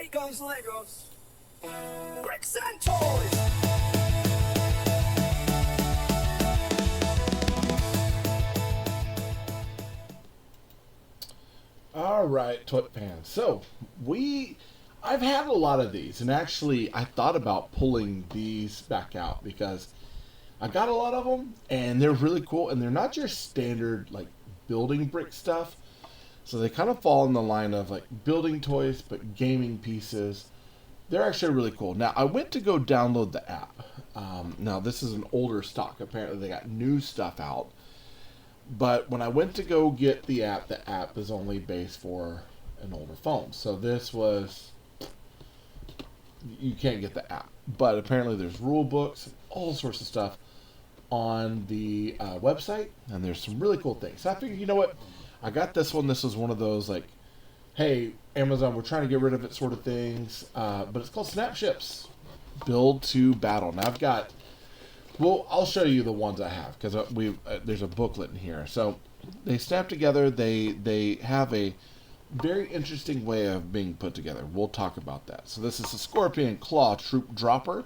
Tayraygun's Legos, bricks and toys. All right, Toy fans. So I've had a lot of these, and actually, I thought about pulling these back out because I got a lot of them, and they're really cool, and they're not your standard like building brick stuff. So they kind of fall in the line of like building toys, but gaming pieces. They're actually really cool. Now I went to go download the app. Now this is an older stock. Apparently they got new stuff out. But when I went to go get the app is only based for an older phone. So this was, you can't get the app. But apparently there's rule books, all sorts of stuff on the website. And there's some really cool things. So I figured, you know what? I got this one. This was one of those like, hey, Amazon, we're trying to get rid of it sort of things. But it's called Snapships. Build to Battle. Now I've got, well, I'll show you the ones I have because there's a booklet in here. So they snap together. They have a very interesting way of being put together. We'll talk about that. So this is the Scorpion KLAW Troop Dropper.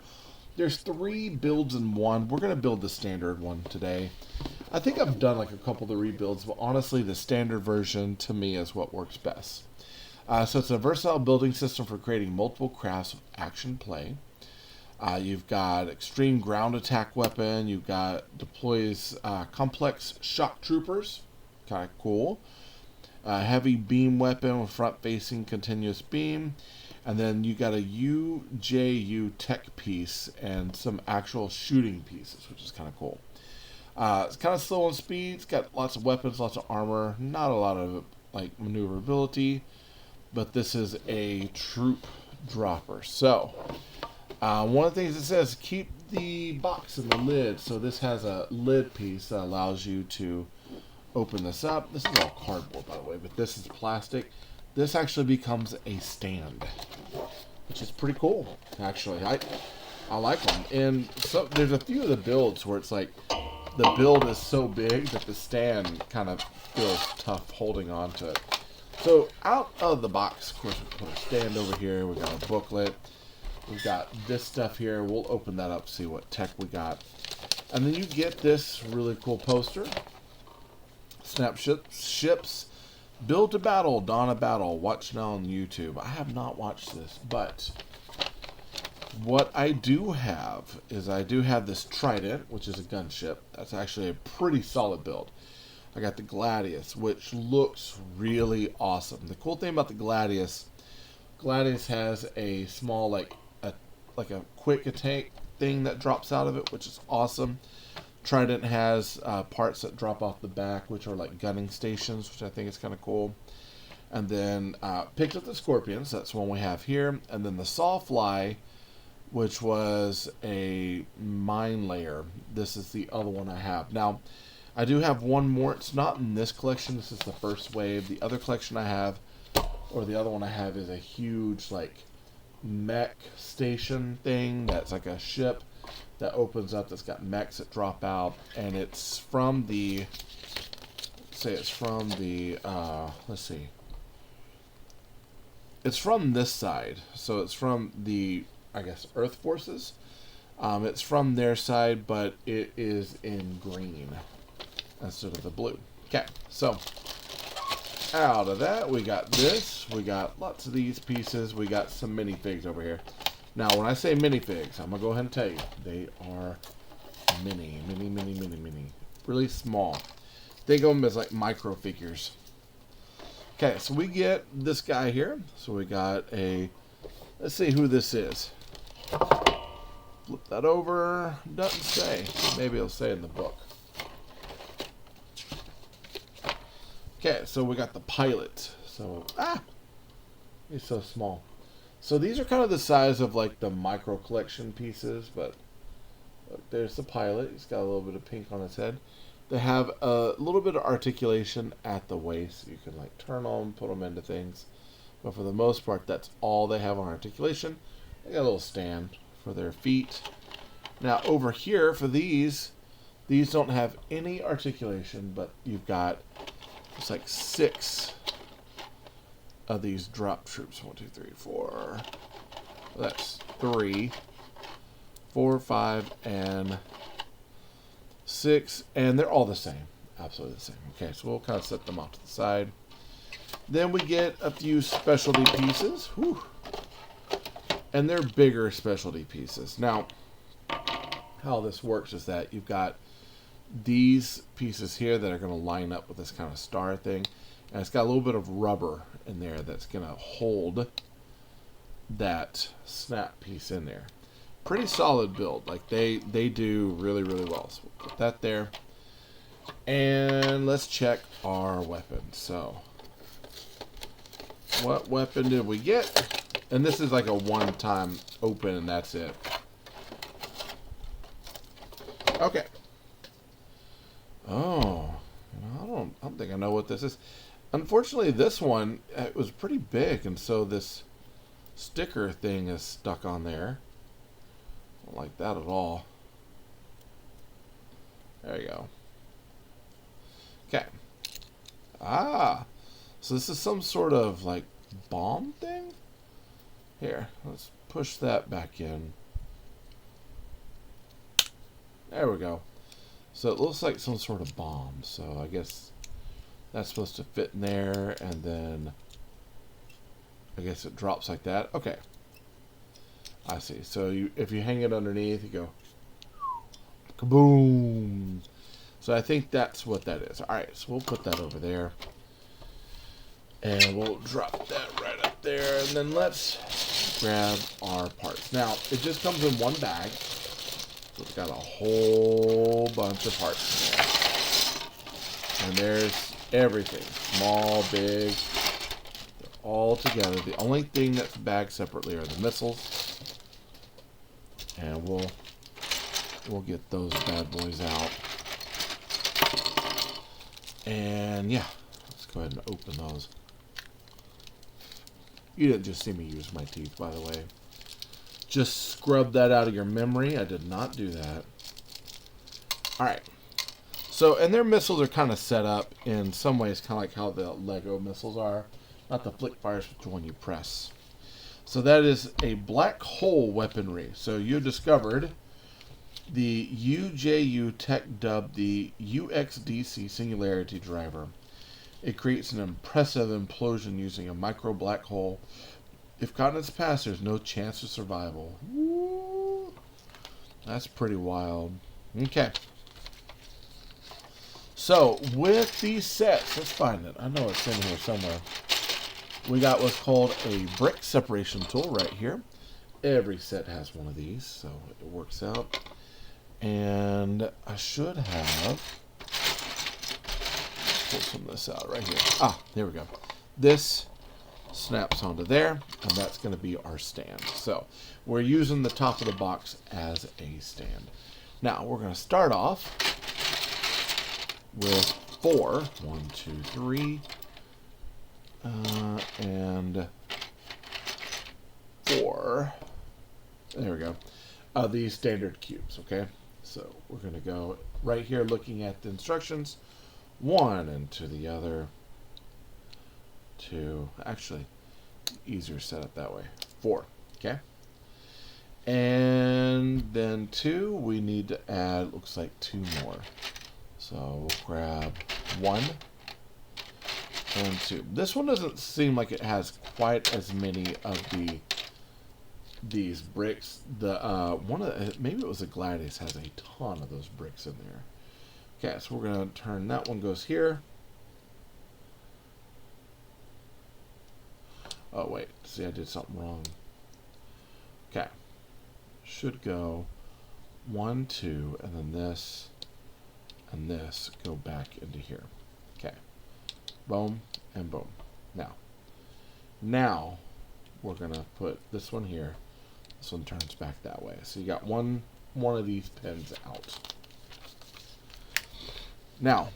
There's 3 builds in one. We're going to build the standard one today. I think I've done like a couple of the rebuilds, but honestly, the standard version to me is what works best. So it's a versatile building system for creating multiple crafts of action play. You've got extreme ground attack weapon. You've got deploys complex shock troopers. Kind of cool. Heavy beam weapon with front-facing continuous beam. And then you got a UJU tech piece and some actual shooting pieces, which is kind of cool. It's kind of slow on speed. It's got lots of weapons, lots of armor. Not a lot of like maneuverability. But this is a troop dropper. So one of the things it says, keep the box in the lid. So this has a lid piece that allows you to open this up. This is all cardboard, by the way, but this is plastic. This actually becomes a stand, which is pretty cool, actually. I like them. And so there's a few of the builds where it's like the build is so big that the stand kind of feels tough holding on to it. So out of the box, of course, we put a stand over here. We got a booklet. We've got this stuff here. We'll open that up, see what tech we got. And then you get this really cool poster. Snapships. Build to Battle, Dawn of Battle. Watch now on YouTube. I have not watched this, but what I do have is I do have this Trident, which is a gunship. That's actually a pretty solid build. I got the Gladius, which looks really awesome. The cool thing about the Gladius has a small like a quick attack thing that drops out of it, which is awesome. Trident has parts that drop off the back, which are like gunning stations, which I think is kind of cool. And then picked up the Scorpions. That's one we have here. And then the Sawfly, which was a mine layer. This is the other one I have. Now, I do have one more. It's not in this collection. This is the first wave. The other collection I have, or the other one I have, is a huge like mech station thing that's like a ship that opens up, that's got mechs that drop out, and it's from the, let's see, it's from this side, so it's from the, I guess, Earth Forces. It's from their side, but it is in green instead of the blue. Okay, so out of that, we got this. We got lots of these pieces. We got some minifigs over here. Now, when I say minifigs, I'm going to go ahead and tell you, they are mini. Really small. Think of them as like micro figures. Okay, so we get this guy here. So we got a, let's see who this is. Flip that over. Doesn't say. Maybe it'll say in the book. Okay, so we got the pilot. So, he's so small. So these are kind of the size of like the micro collection pieces, but look, there's the pilot. He's got a little bit of pink on his head. They have a little bit of articulation at the waist. You can like turn them, put them into things. But for the most part, that's all they have on articulation. They got a little stand for their feet. Now over here for these don't have any articulation, but you've got, it's like 6 of these drop troops. 1, 2, 3, 4. That's 3, 4, 5, and 6, and they're all the same. Absolutely the same. Okay, so we'll kind of set them off to the side. Then we get a few specialty pieces. Whew. And they're bigger specialty pieces. Now, how this works is that you've got these pieces here that are going to line up with this kind of star thing. And it's got a little bit of rubber in there that's going to hold that snap piece in there. Pretty solid build. Like they do really, really well. So we'll put that there. And let's check our weapon. So, what weapon did we get? And this is like a one-time open and that's it. Okay. Oh, I don't think I know what this is. Unfortunately, this one, it was pretty big, and so this sticker thing is stuck on there. Don't like that at all. There you go. Okay. Ah, so this is some sort of like bomb thing? Here, let's push that back in. There we go. So it looks like some sort of bomb. So I guess that's supposed to fit in there, and then I guess it drops like that. Okay. I see. So if you hang it underneath, you go kaboom. So I think that's what that is. Alright, so we'll put that over there. And we'll drop that right up there. And then let's grab our parts. Now, it just comes in one bag. So it's got a whole bunch of parts in there. And there's everything. Small, big, they're all together. The only thing that's bagged separately are the missiles. And we'll get those bad boys out. And yeah, let's go ahead and open those. You didn't just see me use my teeth, by the way. Just scrub that out of your memory. I did not do that. Alright. So, and their missiles are kind of set up in some ways, kind of like how the Lego missiles are. Not the flick fires, but the one you press. So that is a black hole weaponry. So you discovered the UJU Tech dubbed the UXDC Singularity Driver. It creates an impressive implosion using a micro black hole. If caught in its path, there's no chance of survival. Woo. That's pretty wild. Okay. So, with these sets, let's find it. I know it's in here somewhere. We got what's called a brick separation tool right here. Every set has one of these, so it works out. And I should have... pull some of this out right here. Ah, there we go. This snaps onto there, and that's going to be our stand. So we're using the top of the box as a stand. Now we're going to start off with 4. 1, 2, 3, and 4. There we go. These standard cubes. Okay, so we're going to go right here, looking at the instructions. 1 and to the other. 2. Actually, easier setup that way. 4. Okay. And then 2, we need to add, looks like 2 more. So we'll grab 1 and 2. This one doesn't seem like it has quite as many of these bricks. The one of the, maybe it was a Gladius, has a ton of those bricks in there. Okay, so we're going to turn, that one goes here. Oh, wait. See, I did something wrong. Okay. Should go 1, 2, and then this and this go back into here. Okay. Boom and boom. Now, we're going to put this one here. This one turns back that way. So you got one of these pins out. Now,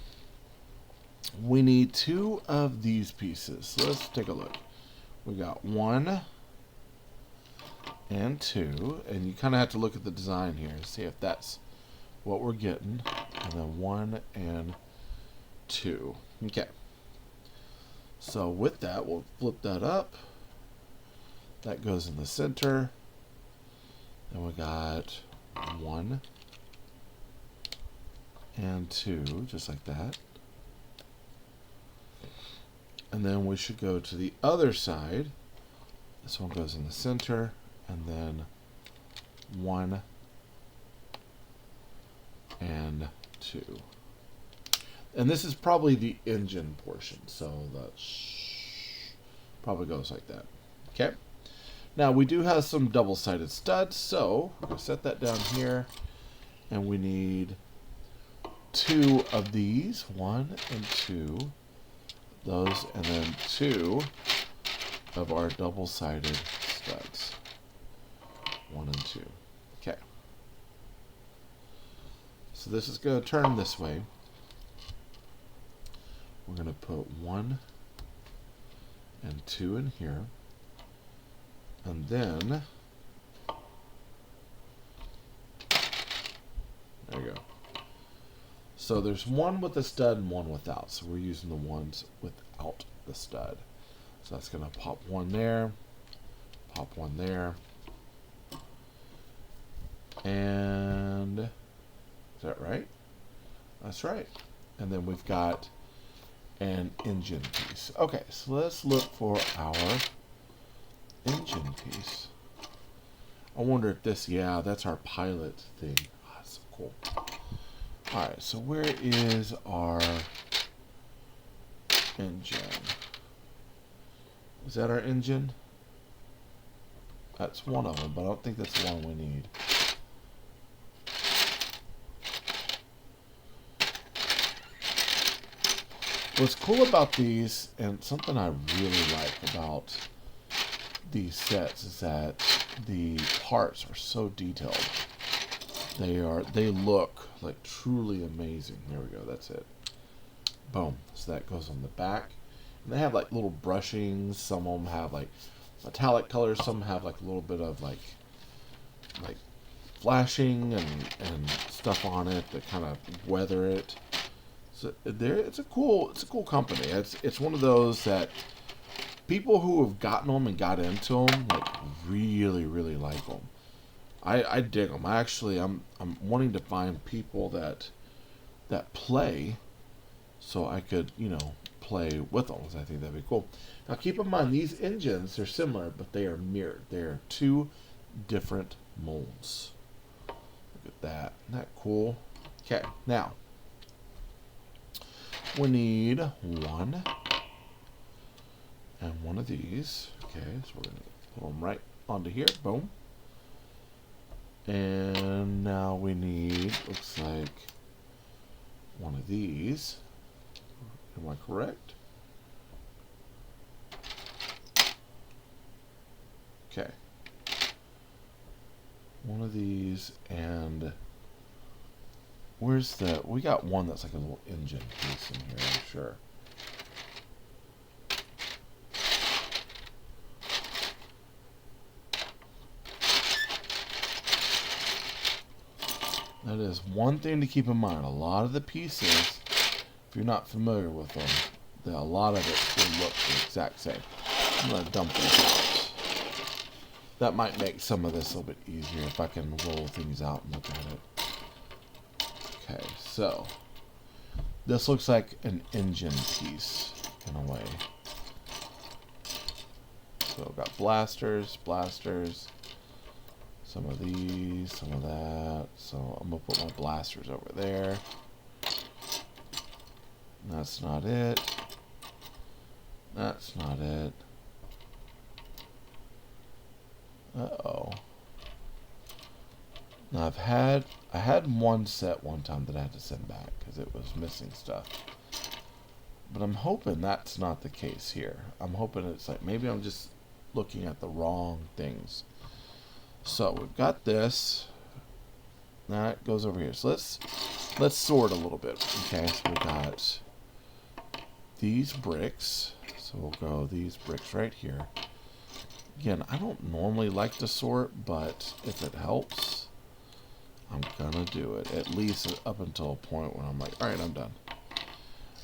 we need 2 of these pieces. So let's take a look. We got 1 and 2, and you kind of have to look at the design here to see if that's what we're getting. And then 1 and 2. Okay. So with that, we'll flip that up. That goes in the center. Then we got 1 and 2, just like that. And then we should go to the other side. This one goes in the center, and then 1 and 2. And this is probably the engine portion, so the probably goes like that. Okay. Now we do have some double-sided studs, so we're going to set that down here, and we need 2 of these, 1 and 2, those, and then 2 of our double-sided studs, 1 and 2. Okay. So this is going to turn this way. We're going to put 1 and 2 in here. And then, there you go. So there's 1 with a stud and 1 without. So we're using the ones without the stud. So that's going to pop 1 there, pop 1 there. And, is that right? That's right. And then we've got an engine piece. Okay, so let's look for our engine piece. I wonder if this, yeah, that's our pilot thing. Oh, that's so cool. Alright, so where is our engine? Is that our engine? That's one of them, but I don't think that's the one we need. What's cool about these, and something I really like about these sets, is that the parts are so detailed. They look like truly amazing. There we go, that's it. Boom. So that goes on the back. And they have like little brushings. Some of them have like metallic colors. Some have like a little bit of like flashing and stuff on it that kind of weather it. So it's a cool company. It's one of those that people who have gotten them and got into them like really like them. I dig them. I'm wanting to find people that play, so I could play with them. I think that'd be cool. Now keep in mind these engines, they're similar, but they are mirrored. They are 2 different molds. Look at that. Isn't that cool? Okay, now we need 1 and 1 of these. Okay, so we're going to put them right onto here. Boom. And now we need, looks like, 1 of these. Am I correct? Okay. 1 of these, and where's the, we got 1 that's like a little engine piece in here, I'm sure. That is one thing to keep in mind. A lot of the pieces, if you're not familiar with them, a lot of it will look the exact same. I'm going to dump this out. That might make some of this a little bit easier if I can roll things out and look at it. Okay, so this looks like an engine piece in a way. So I've got blasters, some of these, some of that. So I'm going to put my blasters over there. That's not it. That's not it. Uh-oh. Now I had 1 set one time that I had to send back because it was missing stuff. But I'm hoping that's not the case here. I'm hoping it's like, maybe I'm just looking at the wrong things. So we've got this. That goes over here. So let's sort a little bit. Okay, so we got these bricks. So we'll go these bricks right here. Again, I don't normally like to sort, but if it helps, I'm gonna do it. At least up until a point when I'm like, alright, I'm done.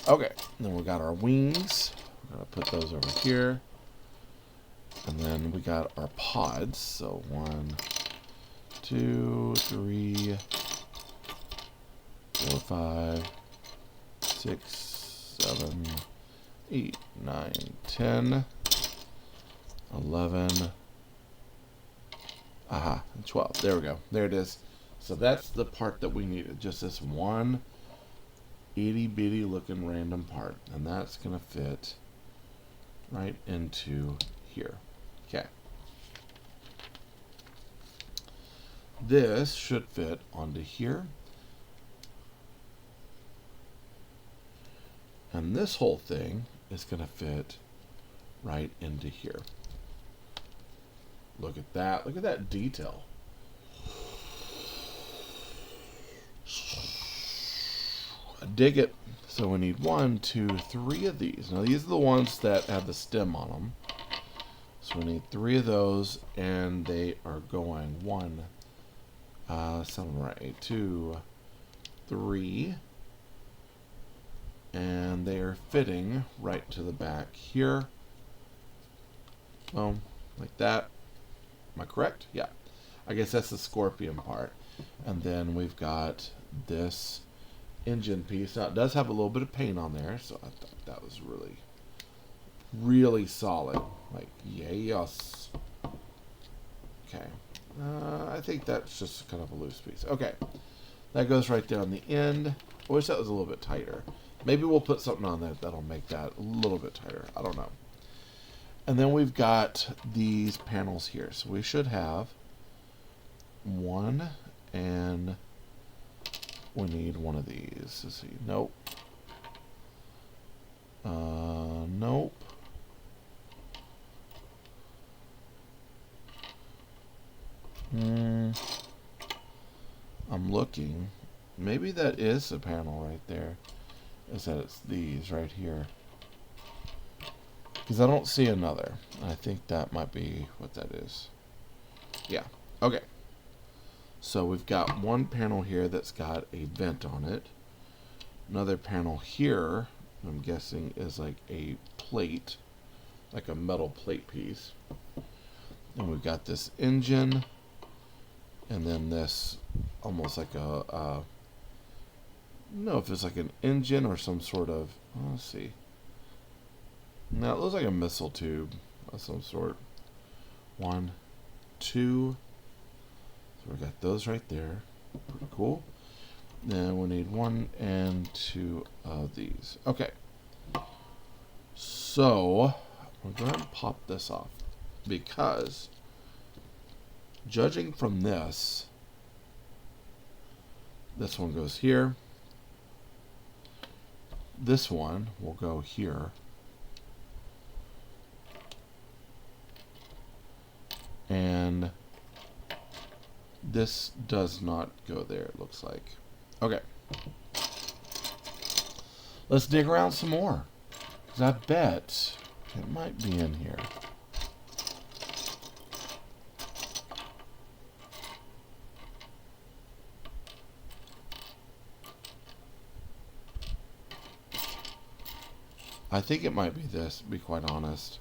Okay, then we got our wings. We're going to put those over here. And then we got our pods. So 1, 2, 3, 4, 5, 6, 7, 8, 9, 10, 11, aha, and 12. There we go. There it is. So that's the part that we needed. Just this one itty bitty looking random part. And that's going to fit right into here. Okay. This should fit onto here. And this whole thing is going to fit right into here. Look at that. Look at that detail. I dig it. So we need 1, 2, 3 of these. Now these are the ones that have the stem on them. So we need 3 of those, and they are going 1, 7, right, 2, 3. And they are fitting right to the back here. Boom, like that. Am I correct? Yeah. I guess that's the Scorpion part. And then we've got this engine piece. Now it does have a little bit of paint on there, so I thought that was really, really solid. Like, yes. Okay. I think that's just kind of a loose piece. Okay. That goes right there on the end. I wish that was a little bit tighter. Maybe we'll put something on there that'll make that a little bit tighter. I don't know. And then we've got these panels here. So we should have 1, and we need 1 of these. Let's see. Nope. Nope. I'm looking. Maybe that is a panel right there. Is that it's these right here. Because I don't see another. I think that might be what that is. Yeah. Okay. So we've got 1 panel here that's got a vent on it. Another panel here, I'm guessing, is like a plate. Like a metal plate piece. And we've got this engine. And then this almost like a I don't know if it's like an engine or some sort of, let's see. Now it looks like a missile tube of some sort. 1, 2. So we got those right there. Pretty cool. Then we need 1 and 2 of these. Okay. So we're going to pop this off because judging from this one goes here. This one will go here. And this does not go there, it looks like. Okay. Let's dig around some more. Because I bet it might be in here. I think it might be this, to be quite honest.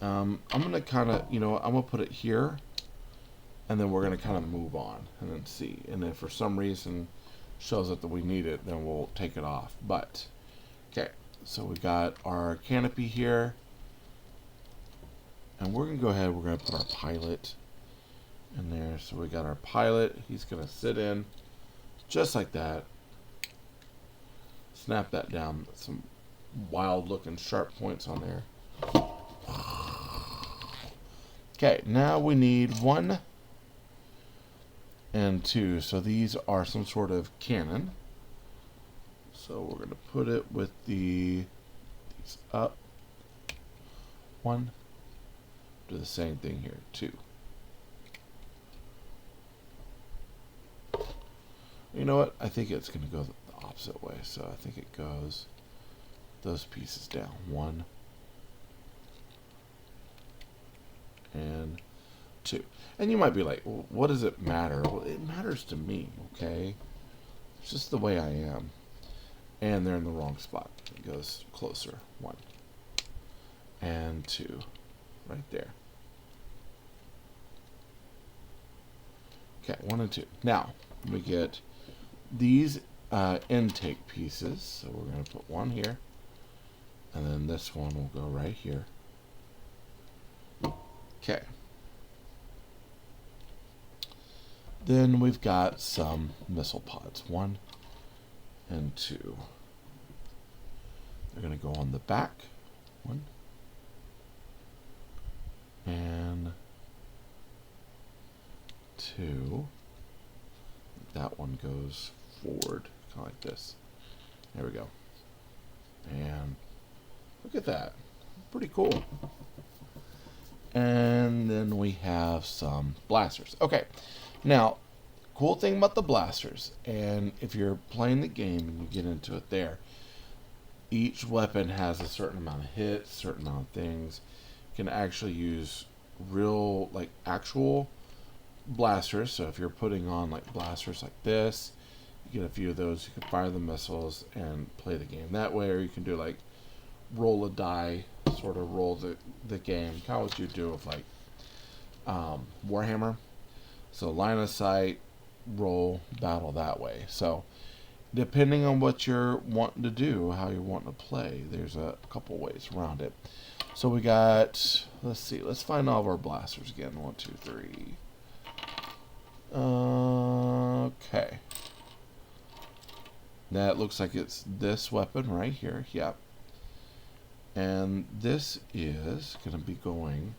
I'm going to kind of, I'm going to put it here. And then we're going to kind of move on and then see. And if for some reason shows up that we need it, then we'll take it off. But, okay. So we got our canopy here. And we're going to go ahead, we're going to put our pilot in there. So we got our pilot. He's going to sit in just like that. Snap that down. Some wild looking sharp points on there. Okay, now we need 1 and 2. So these are some sort of cannon. So we're going to put it with these up. 1. Do the same thing here. 2. You know what? I think it's going to go the opposite way. So I think it goes those pieces down. 1 and 2. And you might be like, well, what does it matter? Well, it matters to me, okay? It's just the way I am. And they're in the wrong spot. It goes closer. 1. and 2 right there. Okay, 1 and 2. Now we get these intake pieces, so we're going to put one here, and then this one will go right here. Okay. Then we've got some missile pods, 1 and 2. They're going to go on the back, 1 and 2. That one goes forward, kind of like this. There we go. And look at that. Pretty cool. And then we have some blasters. Okay, now, cool thing about the blasters, and if you're playing the game and you get into it there, each weapon has a certain amount of hits, certain amount of things. You can actually use real, like, actual blasters. So if you're putting on, like, blasters like this, you get a few of those, you can fire the missiles and play the game that way, or you can do, like, roll a die, sort of roll the game, kind of what you do with, like, Warhammer. So line of sight, roll, battle that way. So depending on what you're wanting to do, how you're wanting to play, there's a couple ways around it. So we got, let's see, let's find all of our blasters again. 1, 2, 3. Okay. That looks like it's this weapon right here. Yep. And this is going to be going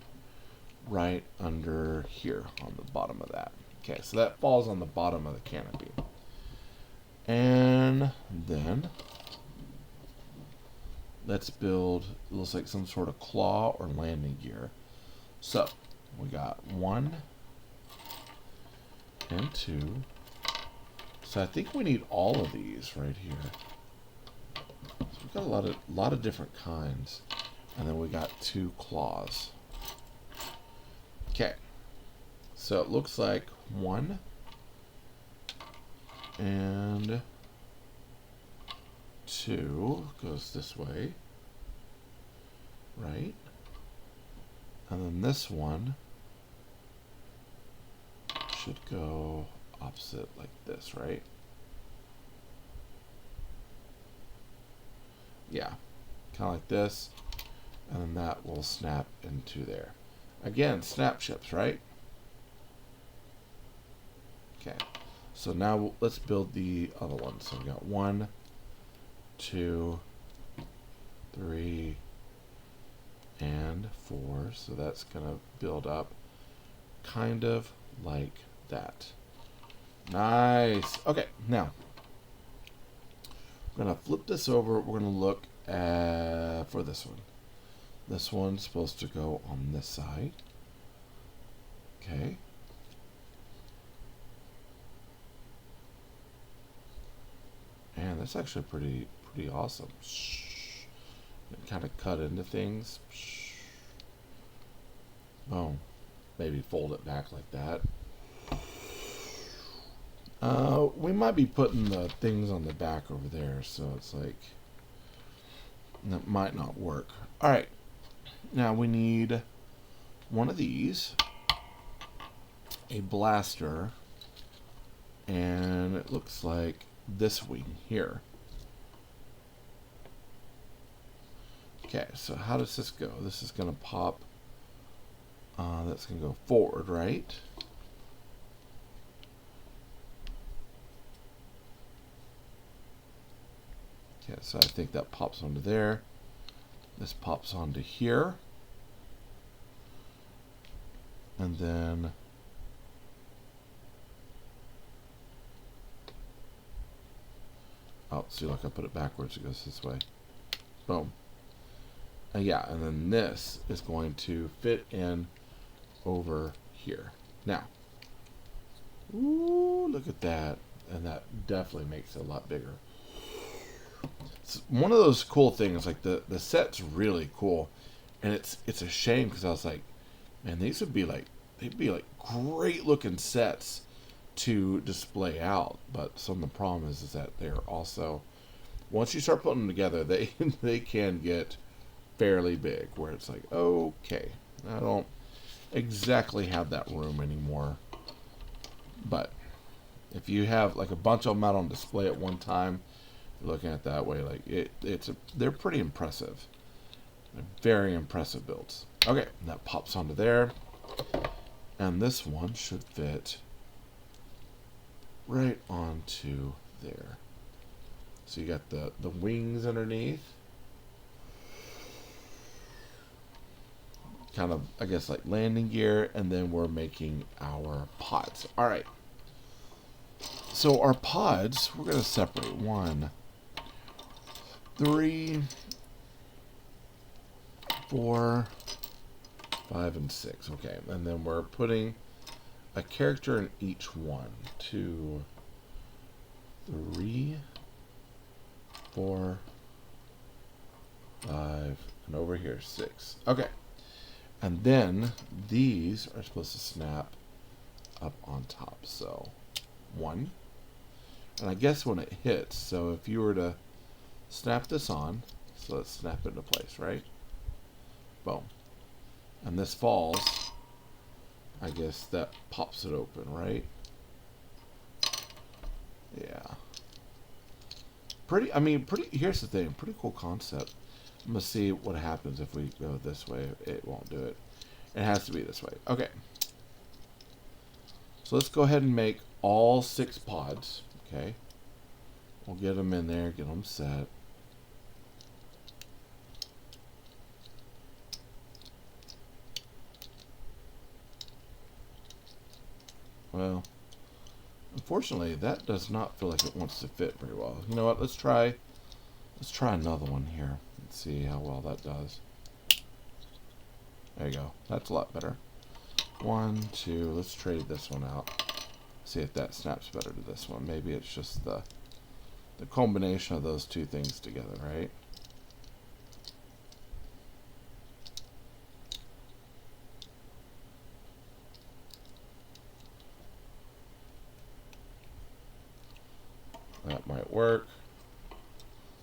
right under here on the bottom of that. Okay, so that falls on the bottom of the canopy. And then let's build, it looks like some sort of claw or landing gear. So we got 1 and 2. So I think we need all of these right here. So we've got a lot of different kinds. And then we got 2 claws. Okay. So it looks like 1 and 2 goes this way, right? And then this one should go opposite like this, right? Yeah, kind of like this, and then that will snap into there. Again, snap ships, right? Okay, so now let's build the other one. So we got 1, 2, 3, and 4. So that's gonna build up kind of like that. Nice. Okay, now we're gonna flip this over. We're gonna look at for this one. This one's supposed to go on this side. Okay. Man, that's actually pretty awesome. Kind of cut into things. Boom. Maybe fold it back like that. We might be putting the things on the back over there, so it's like that might not work. All right. Now we need one of these, a blaster, and it looks like this wing here. Okay, so how does this go? This is going to pop. That's going to go forward, right? Okay, so I think that pops onto there. This pops onto here. And then oh, see, like I put it backwards, it goes this way. Boom. Yeah, and then this is going to fit in over here. Now, ooh, look at that. And that definitely makes it a lot bigger. It's one of those cool things, like the set's really cool. And it's a shame because I was like, man, these would be like, they'd be like great looking sets to display out. But some of the problem is that they're also, once you start putting them together, they can get fairly big, where it's like, okay, I don't exactly have that room anymore. But if you have like a bunch of them out on display at one time, looking at it that way, like they're pretty impressive. They're very impressive builds. Okay, that pops onto there, and this one should fit right onto there. So you got the wings underneath, kind of, I guess, like landing gear, and then we're making our pods. All right. So our pods, we're going to separate 1, 3, 4, 5, and 6. Okay, and then we're putting a character in each one. 2, 3, 4, 5, and over here 6. Okay. And then these are supposed to snap up on top. So 1. And I guess when it hits, so if you were to snap this on, so let's snap it into place, right? Boom. And this falls, I guess that pops it open, right? Yeah. Here's the thing, pretty cool concept. I'm going to see what happens if we go this way. It won't do it. It has to be this way. Okay. So let's go ahead and make all 6 pods. Okay. We'll get them in there, get them set. Well, unfortunately, that does not feel like it wants to fit very well. You know what? Let's try another one here. Let's see how well that does. There you go. That's a lot better. 1, 2. Let's trade this one out. See if that snaps better to this one. Maybe it's just the combination of those two things together, right? That might work.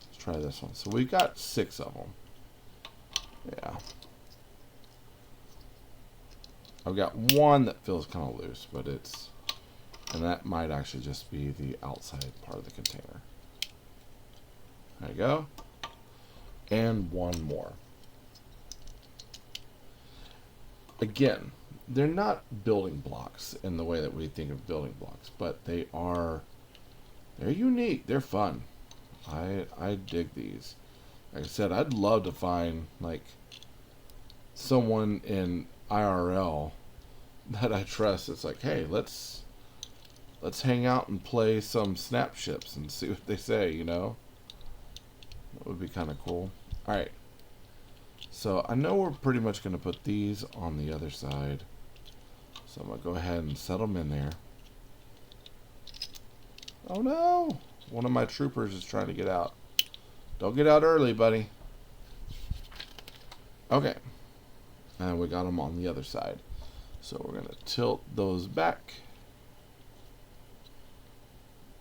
Let's try this one. So we got 6 of them. Yeah. I've got one that feels kind of loose, but and that might actually just be the outside part of the container. There you go. And one more. Again, they're not building blocks in the way that we think of building blocks, but they're unique. They're fun. I dig these. Like I said, I'd love to find like someone in IRL that I trust. It's like, hey, let's hang out and play some snap ships and see what they say, you know? That would be kind of cool. All right. So I know we're pretty much going to put these on the other side. So I'm going to go ahead and set them in there. Oh no! One of my troopers is trying to get out. Don't get out early, buddy. Okay. And we got them on the other side. So we're going to tilt those back.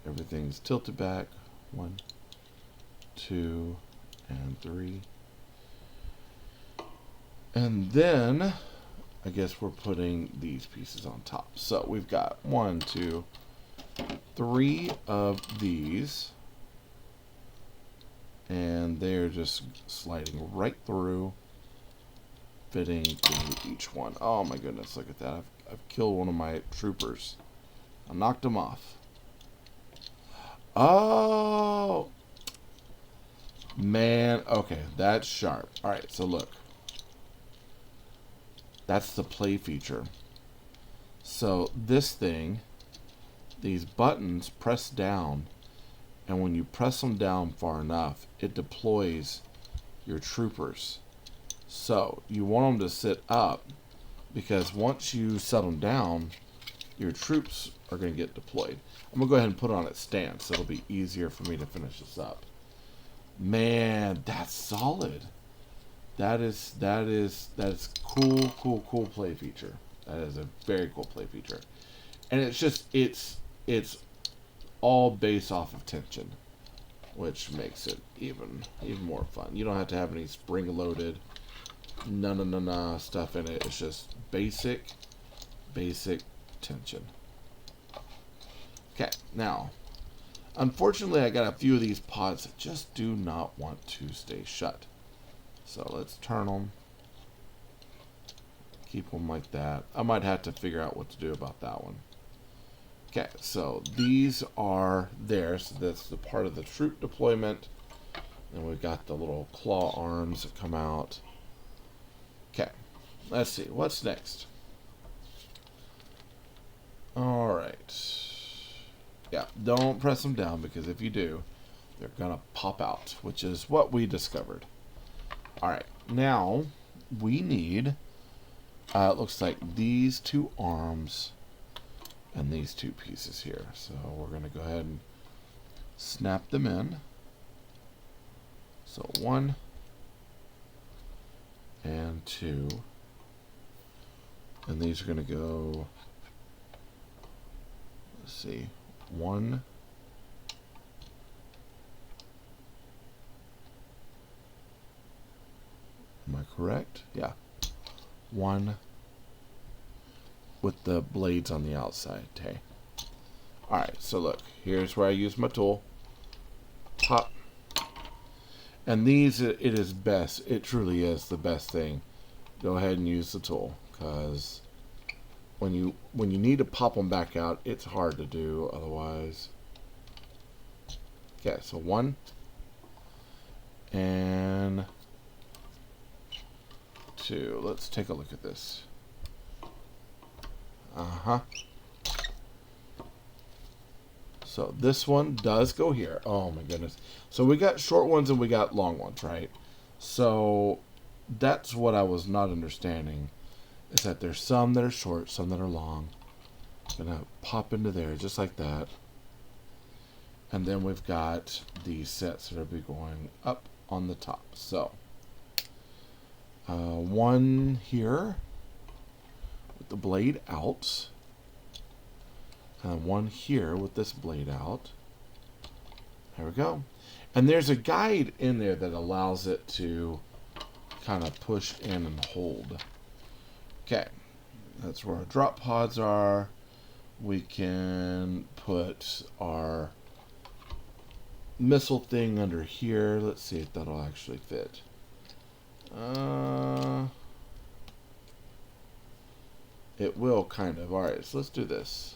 Everything's tilted back. 1, 2, and 3. And then I guess we're putting these pieces on top. So we've got 1, 2, 3 of these. And they're just sliding right through, fitting through each one. Oh my goodness, look at that. I've killed one of my troopers. I knocked him off. Oh! Man, okay, that's sharp. Alright, so look. That's the play feature. So this thing, these buttons press down, and when you press them down far enough, it deploys your troopers. So you want them to sit up, because once you set them down, your troops are going to get deployed. I'm going to go ahead and put it on its stance, so it'll be easier for me to finish this up. Man, that's solid. That is cool play feature. That is a very cool play feature. And it's all based off of tension. which makes it even more fun. You don't have to have any spring-loaded, stuff in it. It's just basic tension. Okay, now, unfortunately, I got a few of these pods that just do not want to stay shut. So let's turn them. Keep them like that. I might have to figure out what to do about that one. Okay, so these are there. So that's the part of the troop deployment. And we've got the little claw arms that come out. Okay, let's see. What's next? Alright. Yeah, don't press them down, because if you do, they're going to pop out, which is what we discovered. Alright, now we need, it looks like these two arms and these two pieces here. So we're going to go ahead and snap them in. So 1 and 2. And these are going to go, let's see, 1. Am I correct? Yeah. 1 with the blades on the outside. Okay. Alright, so look. Here's where I use my tool. Pop. And these, it is best. It truly is the best thing. Go ahead and use the tool, because when you need to pop them back out, it's hard to do otherwise. Okay, so 1 and 2. Let's take a look at this. So this one does go here. Oh my goodness. So we got short ones and we got long ones, right? So that's what I was not understanding, is that there's some that are short, some that are long. Gonna pop into there just like that. And then we've got these sets that will be going up on the top. So one here with the blade out, and one here with this blade out. There we go. And there's a guide in there that allows it to kind of push in and hold. Okay, that's where our drop pods are. We can put our missile thing under here. Let's see if that'll actually fit. It will, kind of. Alright, so let's do this.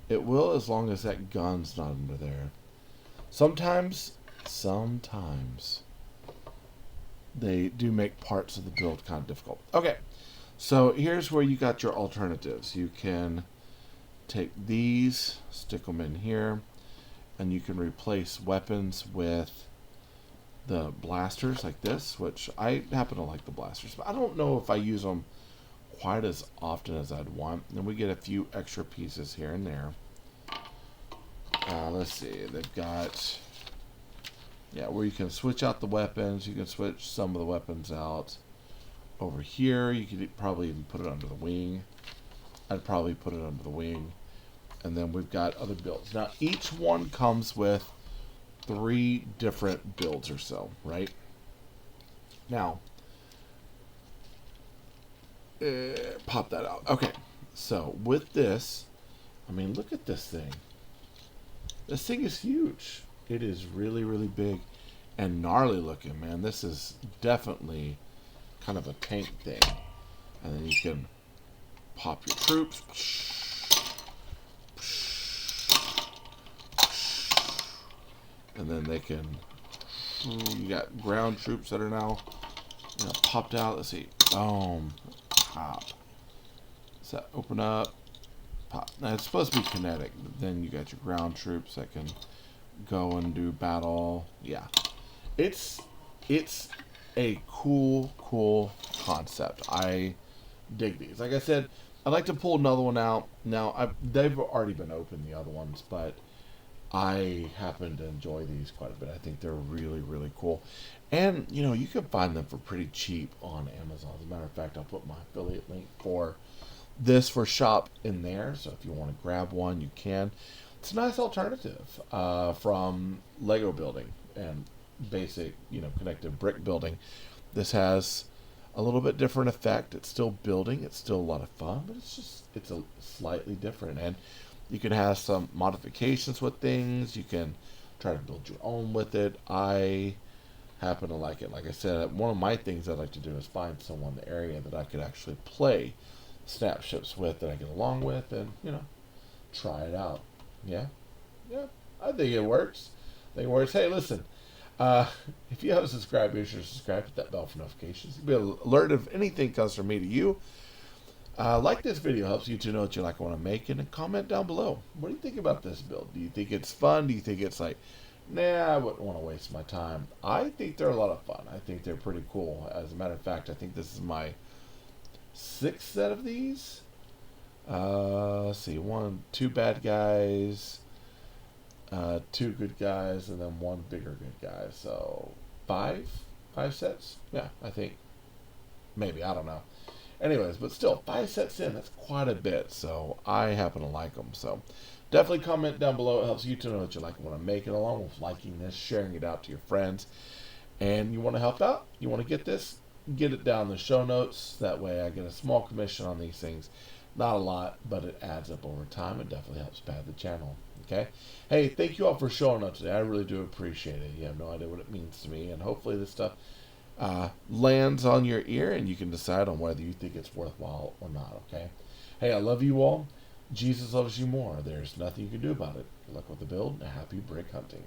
It will, as long as that gun's not under there. Sometimes they do make parts of the build kind of difficult. Okay, so here's where you got your alternatives. You can take these, stick them in here, and you can replace weapons with the blasters like this, which I happen to like the blasters, but I don't know if I use them quite as often as I'd want. And we get a few extra pieces here and there. Let's see, they've got, yeah, where you can switch out the weapons. You can switch some of the weapons out. Over here, you could probably even put it under the wing. I'd probably put it under the wing. And then we've got other builds. Now, each one comes with 3 different builds or so, right? Now, pop that out. Okay, so with this, I mean, look at this thing. This thing is huge. It is really, really big and gnarly looking, man. This is definitely kind of a tank thing. And then you can pop your troops. And then they can, you got ground troops that are now, you know, popped out. Let's see. Boom. Pop. Does that open up? Pop. Now it's supposed to be kinetic, but then you got your ground troops that can go and do battle. Yeah. It's a cool concept. I dig these. Like I said, I'd like to pull another one out. Now, they've already been open, the other ones, but I happen to enjoy these quite a bit. I think they're really, really cool. And, you know, you can find them for pretty cheap on Amazon. As a matter of fact, I'll put my affiliate link for this for shop in there. So if you want to grab one, you can. it's a nice alternative from Lego building and basic, connected brick building. This has a little bit different effect. It's still building. It's still a lot of fun, but it's a slightly different. And you can have some modifications with things. You can try to build your own with it. I happen to like it. Like I said, one of my things I'd like to do is find someone in the area that I could actually play snap ships with, that I get along with, and try it out. Yeah, yeah, I think it works. I think it works. Hey, listen, if you haven't subscribed, be sure to subscribe, hit that bell for notifications. You'll be alerted if anything comes from me to you. Like this video, helps you to know what you like, want to make, and comment down below. What do you think about this build? Do you think it's fun? Do you think it's like, nah, I wouldn't want to waste my time? I think they're a lot of fun. I think they're pretty cool. As a matter of fact, I think this is my 6th set of these. Let's see, 2 bad guys, 2 good guys, and then 1 bigger good guy. So 5 sets. Yeah, I think maybe, I don't know. Anyways, but still, 5 sets in, that's quite a bit. So I happen to like them. So definitely comment down below. It helps you to know what you like and want to make it, along with liking this, sharing it out to your friends. And you want to help out, you want to get this, get it down in the show notes. That way I get a small commission on these things. Not a lot, but it adds up over time. It definitely helps pad the channel. Okay? Hey, thank you all for showing up today. I really do appreciate it. You have no idea what it means to me. And hopefully this stuff lands on your ear and you can decide on whether you think it's worthwhile or not. Okay? Hey, I love you all. Jesus loves you more. There's nothing you can do about it. Good luck with the build and happy brick hunting.